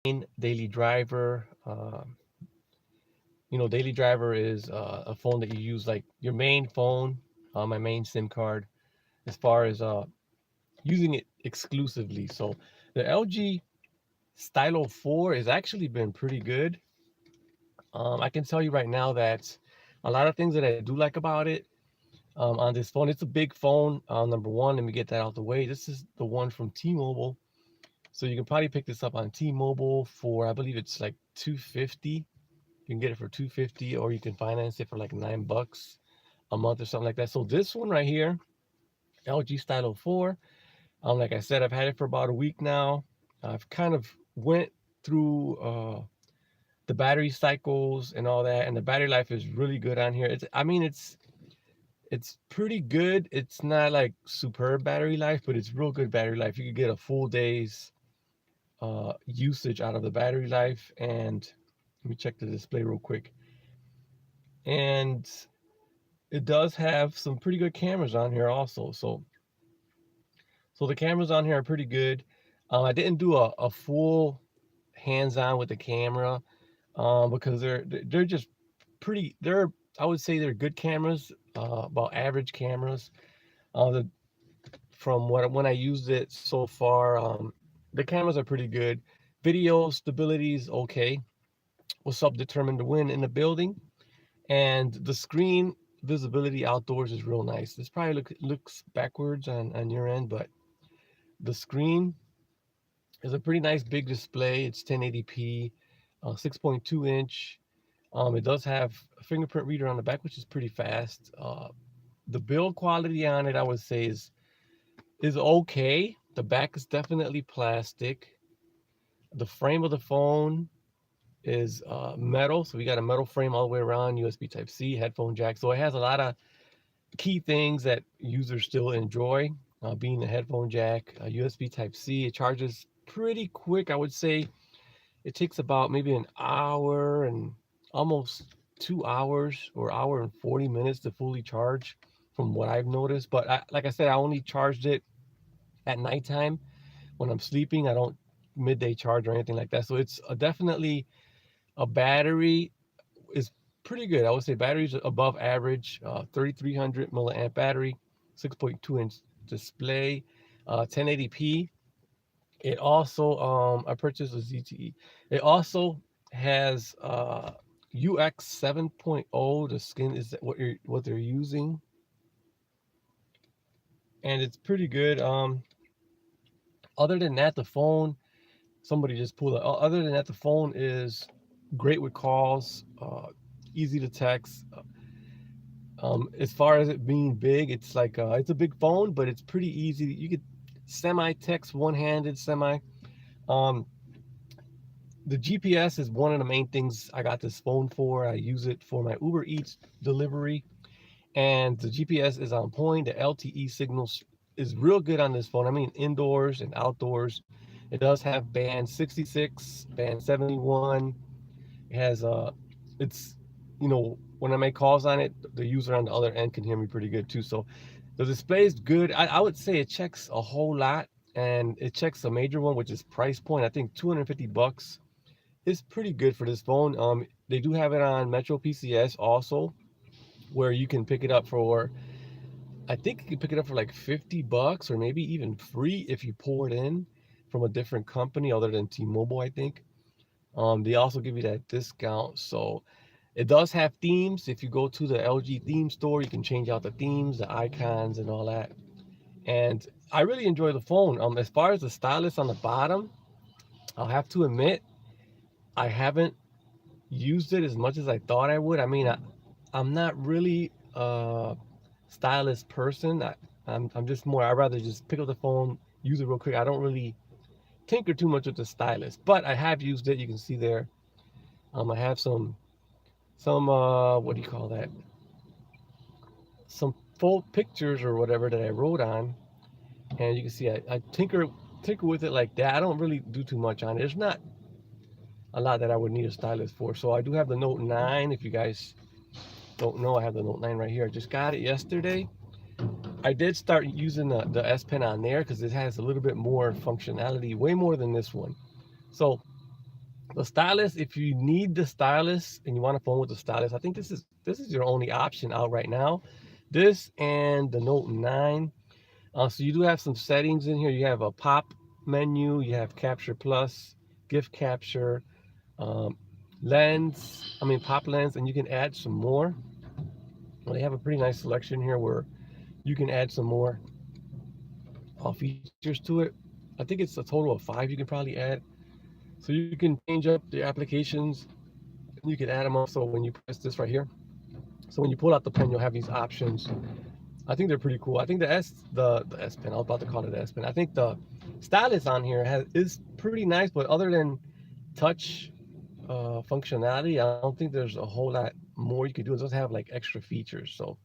daily driver. Daily driver is a phone that you use like your main phone, my main SIM card, as far as using it exclusively. So the LG Stylo 4 has actually been pretty good. I can tell you right now that a lot of things that I do like about it on this phone. It's a big phone. Number one, let me get that out the way. This is the one from T-Mobile. So you can probably pick this up on T-Mobile for, I believe it's like 250. You can get it for 250, or you can finance it for like $9 a month or something like that. So this one right here, LG Stylo 4, like I said, I've had it for about a week now. I've kind of went through the battery cycles and all that, and the battery life is really good on here. It's pretty good. It's not like superb battery life, but it's real good battery life. You could get a full day's usage out of the battery life. And let me check the display real quick. And it does have some pretty good cameras on here also. So the cameras on here are pretty good. I didn't do a full hands-on with the camera because they're just pretty. I would say they're good cameras, about average cameras. The From what when I used it so far, the cameras are pretty good. Video stability is okay. What's up determined to win in the building, and the screen visibility outdoors is real nice. This probably looks backwards on your end, but the screen is a pretty nice big display. It's 1080p, 6.2 inch. It does have a fingerprint reader on the back, which is pretty fast. The build quality on it, I would say, is okay. The back is definitely plastic. The frame of the phone is metal, so we got a metal frame all the way around, USB Type C, headphone jack. So it has a lot of key things that users still enjoy, being the headphone jack, USB Type C. It charges pretty quick. I would say it takes about maybe an hour and almost 2 hours or hour and 40 minutes to fully charge, from what I've noticed. But like I said, I only charged it at nighttime when I'm sleeping. I don't midday charge or anything like that. So it's definitely a battery is pretty good. I would say batteries above average. 3300 milliamp battery, 6.2 inch display, 1080p. It also I purchased a ZTE. It also has UX 7.0. The skin is what they're using, and it's pretty good. Other than that, the phone, somebody just pulled it. Other than that, the phone is great with calls, easy to text. As far as it being big, it's like it's a big phone, but it's pretty easy. You could semi text one-handed, semi. Um, the GPS is one of the main things I got this phone for. I use it for my Uber Eats delivery, and the GPS is on point. The LTE signals is real good on this phone. I mean, indoors and outdoors. It does have band 66, band 71. It has it's when I make calls on it, the user on the other end can hear me pretty good too. So the display is good. I would say it checks a whole lot, and it checks a major one, which is price point. I think $250 is pretty good for this phone. They do have it on Metro PCS also, where you can pick it up for, I think you can pick it up for like $50 or maybe even free if you pull it in from a different company other than T-Mobile, I think. They also give you that discount. So it does have themes. If you go to the LG theme store, you can change out the themes, the icons, and all that. And I really enjoy the phone. As far as the stylus on the bottom, I'll have to admit I haven't used it as much as I thought I would. I mean, I'm not really a stylus person. I'm just more. I'd rather just pick up the phone, use it real quick. I don't really tinker too much with the stylus, but I have used it. You can see there. I have some what do you call that? Some full pictures or whatever that I wrote on, and you can see I tinker with it like that. I don't really do too much on it. There's not a lot that I would need a stylus for. So I do have the Note 9. If you guys don't know, I have the Note 9 right here. I just got it yesterday. I did start using the S Pen on there because it has a little bit more functionality, way more than this one. So The Stylus, if you need the Stylus and you want a phone with the Stylus, I think this is your only option out right now. This and the Note 9. So you do have some settings in here. You have a pop menu, you have capture plus, gift capture, um, lens, I mean pop lens, and you can add some more. Well, they have a pretty nice selection here where you can add some more features to it. I think it's a total of 5 you can probably add. So you can change up the applications and you can add them also when you press this right here. So when you pull out the pen, you'll have these options. I think they're pretty cool. I think the S Pen, I was about to call it the S Pen. I think the stylus on here is pretty nice, but other than touch functionality, I don't think there's a whole lot more you could do. It doesn't have like extra features. So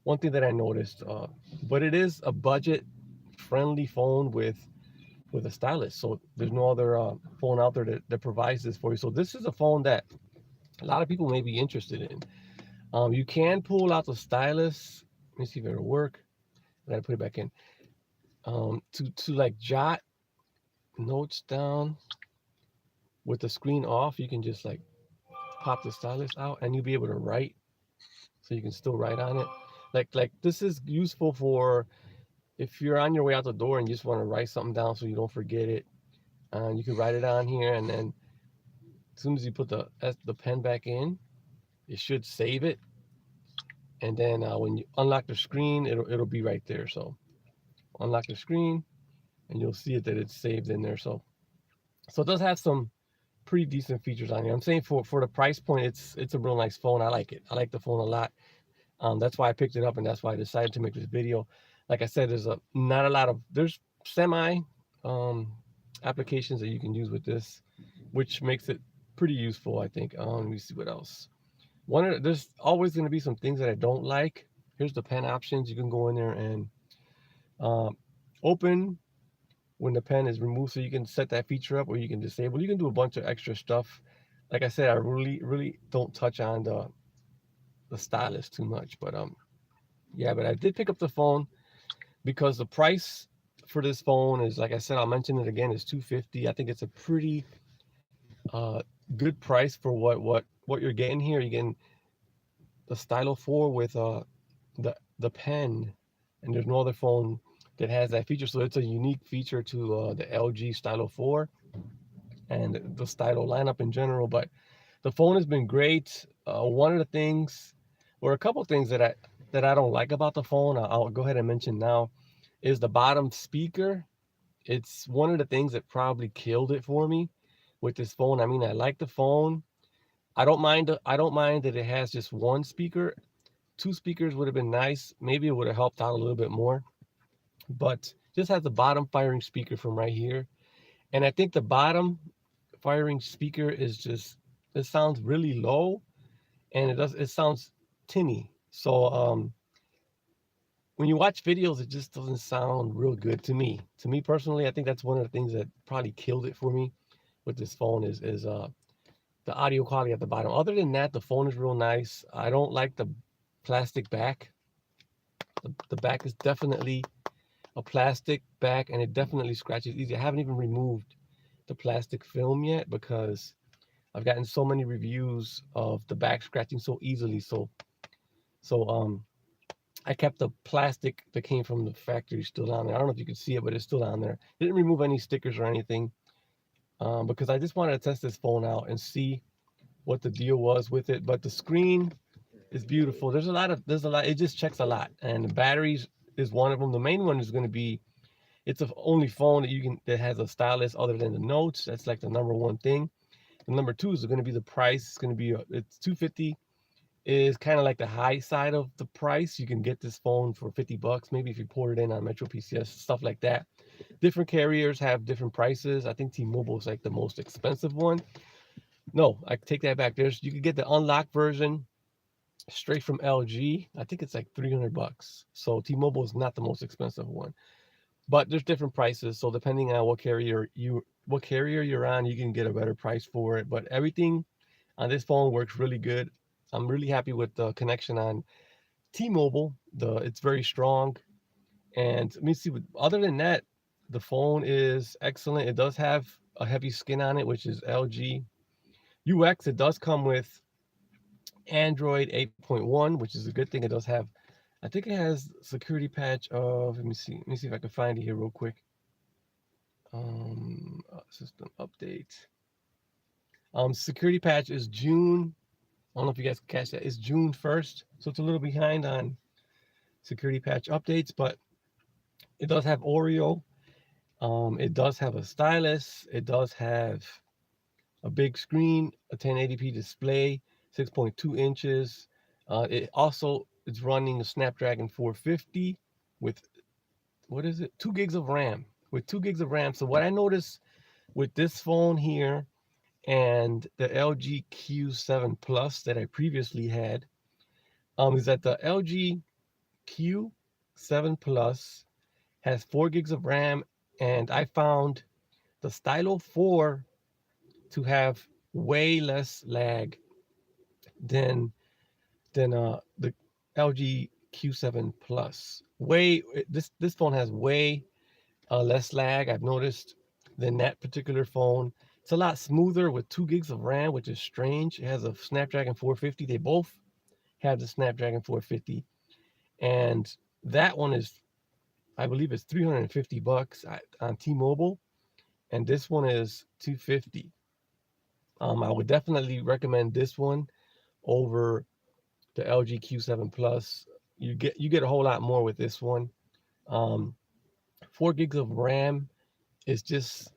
one thing that I noticed, but it is a budget friendly phone with a stylus. So there's no other phone out there that provides this for you. So this is a phone that a lot of people may be interested in. You can pull out the stylus. Let me see if it'll work. I gotta put it back in. To like jot notes down with the screen off, you can just like pop the stylus out and you'll be able to write. So you can still write on it. Like this is useful for if you're on your way out the door and you just want to write something down so you don't forget it. You can write it on here, and then as soon as you put the pen back in, it should save it. And then when you unlock the screen, it'll be right there. So unlock the screen, and you'll see it that it's saved in there. So it does have some pretty decent features on here. I'm saying for the price point, it's a real nice phone. I like it. I like the phone a lot. That's why I picked it up, and that's why I decided to make this video. Like I said, there's a not a lot of there's semi um, applications that you can use with this, which makes it pretty useful. I think. Let me see what else. There's always going to be some things that I don't like. Here's the pen options. You can go in there and um, open when the pen is removed, so you can set that feature up, or you can disable. You can do a bunch of extra stuff. Like I said, I really don't touch on the stylus too much, but yeah. But I did pick up the phone because the price for this phone is, like I said, I'll mention it again, is 250. I think it's a pretty uh, good price for what you're getting here. You're getting the Stylo 4 with the pen, and there's no other phone that has that feature. So it's a unique feature to the LG Stylo 4 and the Stylo lineup in general. But the phone has been great. One of the things, or a couple of things that I don't like about the phone, I'll go ahead and mention now, is the bottom speaker. It's one of the things that probably killed it for me with this phone. I mean, I like the phone. I don't mind that it has just one speaker. Two speakers would have been nice. Maybe it would have helped out a little bit more. But just has the bottom firing speaker from right here. And I think the bottom firing speaker is just, it sounds really low, and it sounds tinny. So when you watch videos, it just doesn't sound real good to me. To me personally, I think that's one of the things that probably killed it for me with this phone is the audio quality at the bottom. Other than that, the phone is real nice. I don't like the plastic back. The back is definitely a plastic back, and it definitely scratches easy. I haven't even removed the plastic film yet because I've gotten so many reviews of the back scratching so easily. So I kept the plastic that came from the factory still on there. I don't know if you can see it, but it's still on there. Didn't remove any stickers or anything because I just wanted to test this phone out and see what the deal was with it. But the screen is beautiful. There's a lot. It just checks a lot, and the batteries is one of them. The main one is going to be, it's the only phone that has a stylus other than the notes. That's like the number one thing. The number two is going to be the price. It's going to be it's 250 is kind of like the high side of the price. You can get this phone for 50 bucks, maybe if you port it in on Metro PCS, stuff like that. Different carriers have different prices. I think T-Mobile is like the most expensive one. No, I take that back. You can get the unlocked version straight from LG. I think it's like 300 bucks. So T-Mobile is not the most expensive one, but there's different prices. So depending on what carrier you're on, you can get a better price for it. But everything on this phone works really good. I'm really happy with the connection on T-Mobile. It's very strong. And let me see. Other than that, the phone is excellent. It does have a heavy skin on it, which is LG. UX, it does come with Android 8.1, which is a good thing. It does have, I think it has security patch of, let me see if I can find it here real quick. System update. Security patch is June. I don't know if you guys can catch that. It's June 1st, so it's a little behind on security patch updates, but it does have Oreo. It does have a stylus. It does have a big screen, a 1080p display, 6.2 inches. It also is running a Snapdragon 450 with, what is it? 2 gigs of RAM. With 2 gigs of RAM. So what I noticed with this phone here and the LG Q7 Plus that I previously had, is that the LG Q7 Plus has 4 gigs of RAM, and I found the Stylo 4 to have way less lag than the LG Q7 Plus. This phone has way less lag, I've noticed, than that particular phone. It's a lot smoother with 2 gigs of RAM, which is strange. It has a Snapdragon 450. They both have the Snapdragon 450, and that one is, I believe, it's 350 bucks on T-Mobile, and this one is 250. I would definitely recommend this one over the LG Q7 Plus. You get a whole lot more with this one. Um, 4 gigs of RAM is just,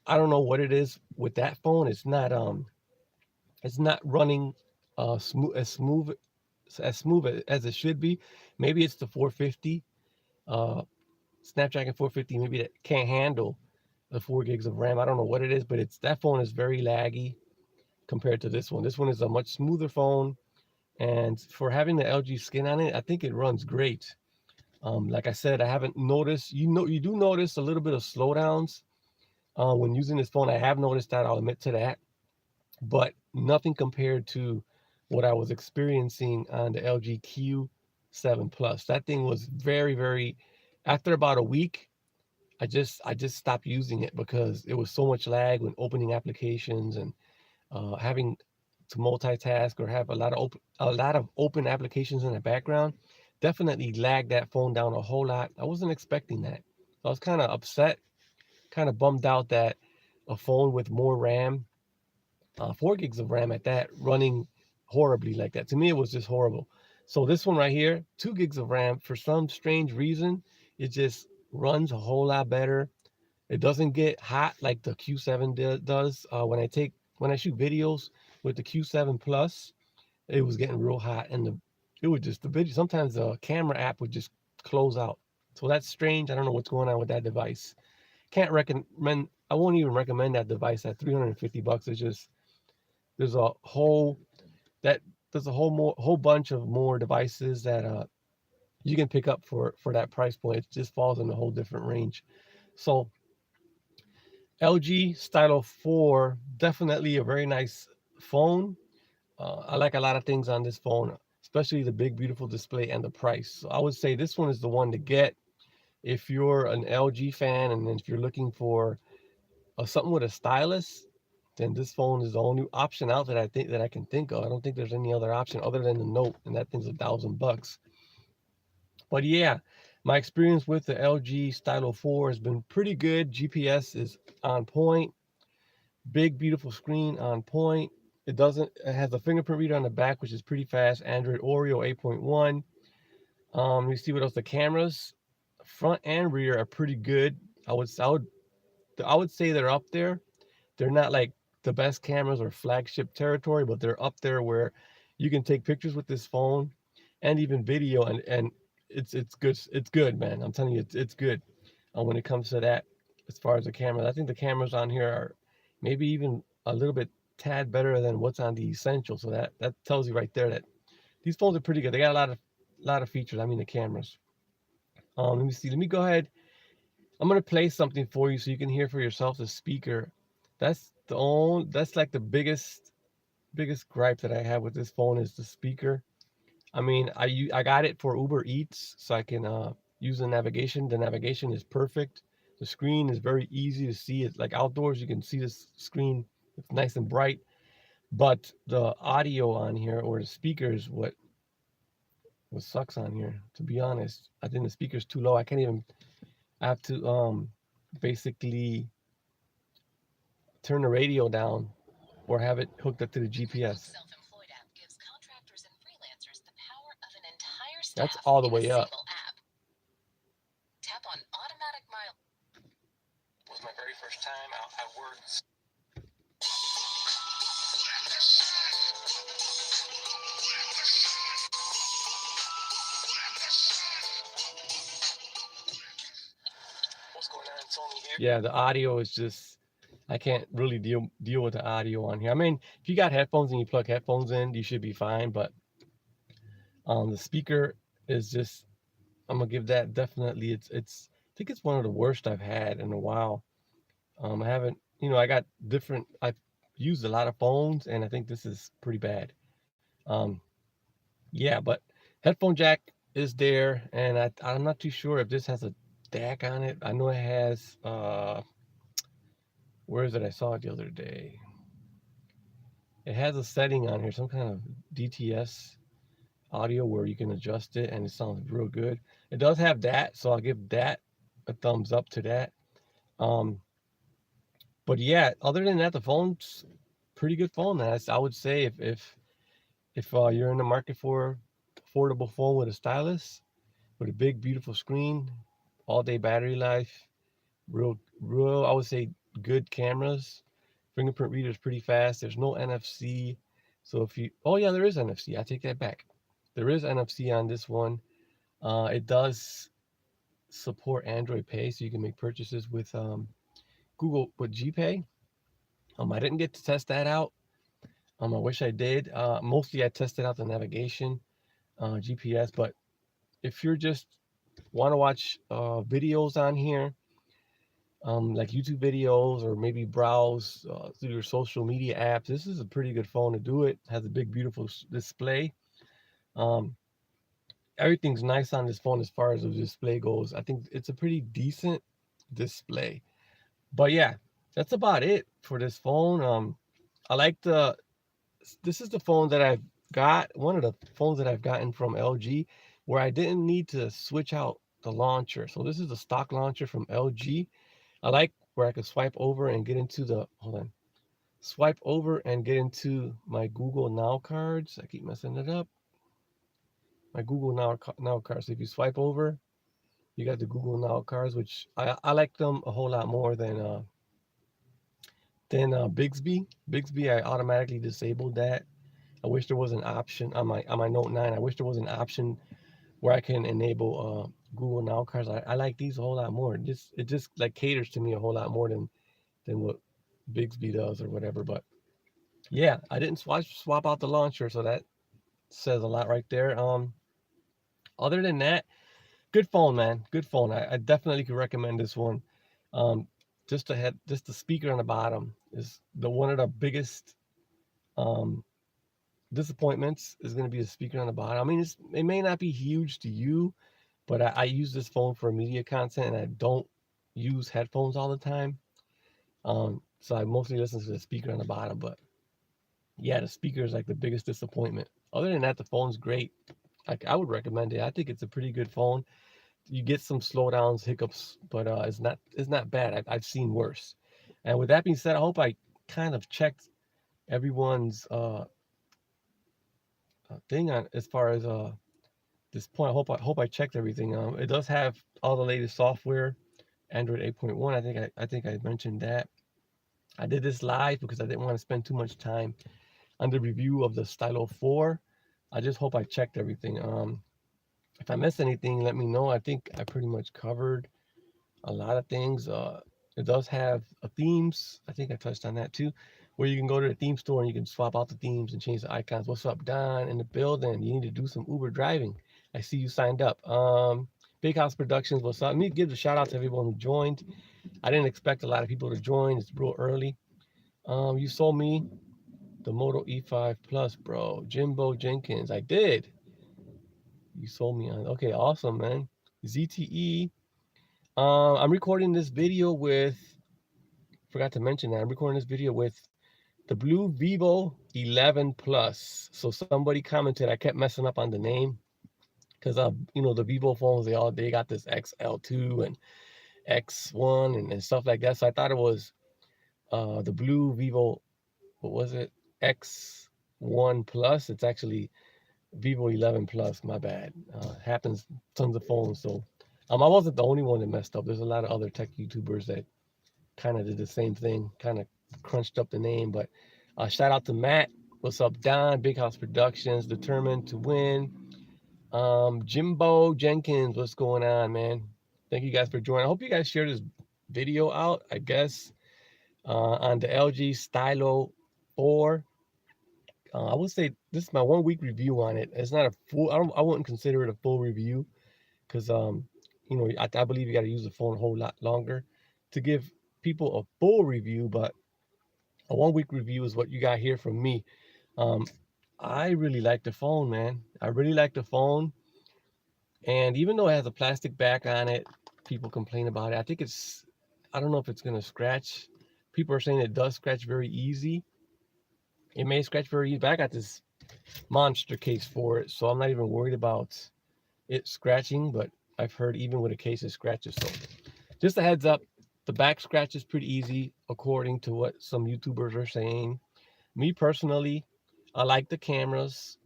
I don't know what it is with that phone. It's not running smooth as it should be. Maybe it's the 450 uh Snapdragon 450. Maybe that can't handle the 4 gigs of RAM. I don't know what it is, but it's that phone is very laggy compared to this one. This one is a much smoother phone, and for having the LG skin on it, I think it runs great. Like I said, I haven't noticed. You do notice a little bit of slowdowns when using this phone. I have noticed that. I'll admit to that, but nothing compared to what I was experiencing on the LG Q7 Plus. That thing was very, very. After about a week, I just stopped using it because it was so much lag when opening applications and having to multitask or have a lot of open applications in the background. Definitely lagged that phone down a whole lot. I wasn't expecting that. I was kind of upset, kind of bummed out that a phone with more RAM, 4 gigs of RAM at that, running horribly like that. To me, it was just horrible. So this one right here, 2 gigs of RAM, for some strange reason, it just runs a whole lot better. It doesn't get hot like the Q7 does. When I shoot videos with the Q7 Plus, it was getting real hot, and it would just the video. Sometimes the camera app would just close out. So that's strange. I don't know what's going on with that device. Can't recommend. I won't even recommend that device at 350 bucks. It's just there's a whole that there's a whole bunch of more devices that you can pick up for that price point. It just falls in a whole different range. So LG Stylo 4, definitely a very nice phone. I like a lot of things on this phone, especially the big, beautiful display and the price. So I would say this one is the one to get if you're an LG fan, and if you're looking for something with a stylus, then this phone is the only option out that I can think of. I don't think there's any other option other than the Note, and that thing's $1,000. But yeah, my experience with the LG Stylo 4 has been pretty good. GPS is on point. Big, beautiful screen on point. It has a fingerprint reader on the back, which is pretty fast. Android Oreo 8.1. Let me see what else. The cameras, front and rear, are pretty good. I would say they're up there. They're not like the best cameras or flagship territory, but they're up there where you can take pictures with this phone and even video, and it's good. It's good, man. I'm telling you, it's good when it comes to that. As far as the camera, I think the cameras on here are maybe even a little bit tad better than what's on the Essential. So that tells you right there that these phones are pretty good. They got a lot of features. I mean, the cameras. Let me see. Let me go ahead. I'm gonna play something for you so you can hear for yourself the speaker. That's like the biggest gripe that I have with this phone is the speaker. I mean, I got it for Uber Eats, so I can use the navigation. The navigation is perfect. The screen is very easy to see. It's like outdoors, you can see this screen. It's nice and bright. But the audio on here or the speakers, what sucks on here, to be honest. I think the speaker's too low. I can't even. I have to basically turn the radio down or have it hooked up to the GPS. That's all the way up. Was my very first time out. I worked. What's going on, Tony here? Yeah, the audio is just I can't really deal with the audio on here. I mean, if you got headphones and you plug headphones in, you should be fine. But the speaker is just I'm gonna give that definitely. It's I think it's one of the worst I've had in a while. I haven't I got different. I've used a lot of phones, and I think this is pretty bad. Um, yeah, but headphone jack is there, and I'm not too sure if this has a DAC on it. I know it has. Where is it? I saw it the other day. It has a setting on here, some kind of DTS audio where you can adjust it, and it sounds real good. It does have that, so I'll give that a thumbs up to that. Um, but yeah, other than that, the phone's pretty good phone. I would say if you're in the market for affordable phone with a stylus, with a big beautiful screen, all day battery life, real I would say good cameras. Fingerprint reader is pretty fast. There's no NFC. So if you oh yeah, there is NFC. I take that back. There is NFC on this one. It does support Android Pay, so you can make purchases with Google with GPay. I didn't get to test that out. I wish I did. Mostly I tested out the navigation, GPS. But if you're just want to watch videos on here, like YouTube videos or maybe browse through your social media apps, this is a pretty good phone to do it. Has a big, beautiful display. Um, Everything's nice on this phone as far as the display goes. I think it's a pretty decent display. But yeah, that's about it for this phone. I like the this is the phone that I've got, one of the phones that I've gotten from LG, where I didn't need to switch out the launcher. So this is the stock launcher from LG. I like where I can swipe over and get into the hold on. Swipe over and get into my Google Now cards. I keep messing it up. My Google Now cards. So if you swipe over, you got the Google Now cards, which I like them a whole lot more than Bixby. Bixby, I automatically disabled that. I wish there was an option on my Note 9. I wish there was an option where I can enable Google Now cards. I like these a whole lot more. It just like caters to me a whole lot more than what Bixby does or whatever. But yeah, I didn't swap out the launcher, so that says a lot right there. Other than that, good phone, man. Good phone. I definitely could recommend this one. Um, just the speaker on the bottom is the one of the biggest um disappointments is going to be the speaker on the bottom. I mean, it may not be huge to you, but I use this phone for media content and I don't use headphones all the time. So I mostly listen to the speaker on the bottom. But yeah, the speaker is like the biggest disappointment. Other than that, the phone's great. I would recommend it. I think it's a pretty good phone. You get some slowdowns, hiccups, but it's not bad. I've seen worse. And with that being said, I hope I kind of checked everyone's thing on as far as this point. I hope I checked everything. It does have all the latest software, Android 8.1. I think I mentioned that. I did this live because I didn't want to spend too much time on the review of the Stylo 4. I just hope I checked everything. If I missed anything, let me know. I think I pretty much covered a lot of things. It does have a themes. I think I touched on that too, where you can go to the theme store and you can swap out the themes and change the icons. What's up, Don, in the building? You need to do some Uber driving. I see you signed up. Big House Productions, what's up? Let me give a shout out to everyone who joined. I didn't expect a lot of people to join. It's real early. You sold me the Moto E5 Plus, bro. Jimbo Jenkins. I did. You sold me on. Okay, awesome, man. ZTE. I'm recording this video with. Forgot to mention that I'm recording this video with the blue Vivo 11 Plus. So somebody commented, I kept messing up on the name because the Vivo phones they got this XL2 and X1 and stuff like that. So I thought it was the blue Vivo. What was it? X1 Plus. It's actually Vivo 11 Plus. My bad. Happens tons of phones. So I wasn't the only one that messed up. There's a lot of other tech YouTubers that kind of did the same thing, kind of crunched up the name. But shout out to Matt. What's up, Don? Big House Productions, determined to win. Jimbo Jenkins, what's going on, man? Thank you guys for joining. I hope you guys share this video out, I guess, on the LG Stylo 4. I would say this is my 1 week review on it. It's not a full, I wouldn't consider it a full review because, I believe you got to use the phone a whole lot longer to give people a full review, but a 1 week review is what you got here from me. Um, I really like the phone, man. I really like the phone. And even though it has a plastic back on it, people complain about it. I don't know if it's going to scratch. People are saying it does scratch very easy. It may scratch very easy, but I got this monster case for it, so I'm not even worried about it scratching, but I've heard even with a case it scratches. So just a heads up, the back scratch is pretty easy according to what some YouTubers are saying. Me personally, I like the cameras.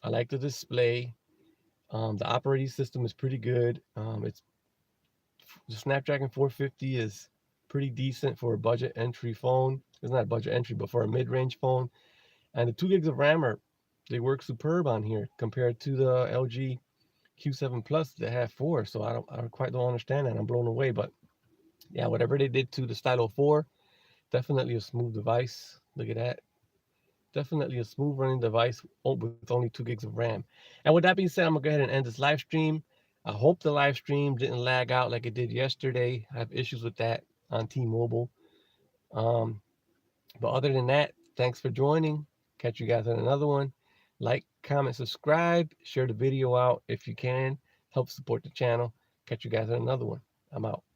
I like the display. The operating system is pretty good. It's the Snapdragon 450 is pretty decent for a budget entry phone. It's not a budget entry, but for a mid-range phone. And the 2 gigs of RAM they work superb on here compared to the LG Q7 Plus that have 4. So I quite don't understand that. I'm blown away. But yeah, whatever they did to the Stylo 4, definitely a smooth device. Look at that. Definitely a smooth running device with only 2 gigs of RAM. And with that being said, I'm gonna go ahead and end this live stream. I hope the live stream didn't lag out like it did yesterday. I have issues with that on T-Mobile. Um, but other than that, thanks for joining. Catch you guys on another one. Like, comment, subscribe, share the video out if you can. Help support the channel. Catch you guys on another one. I'm out.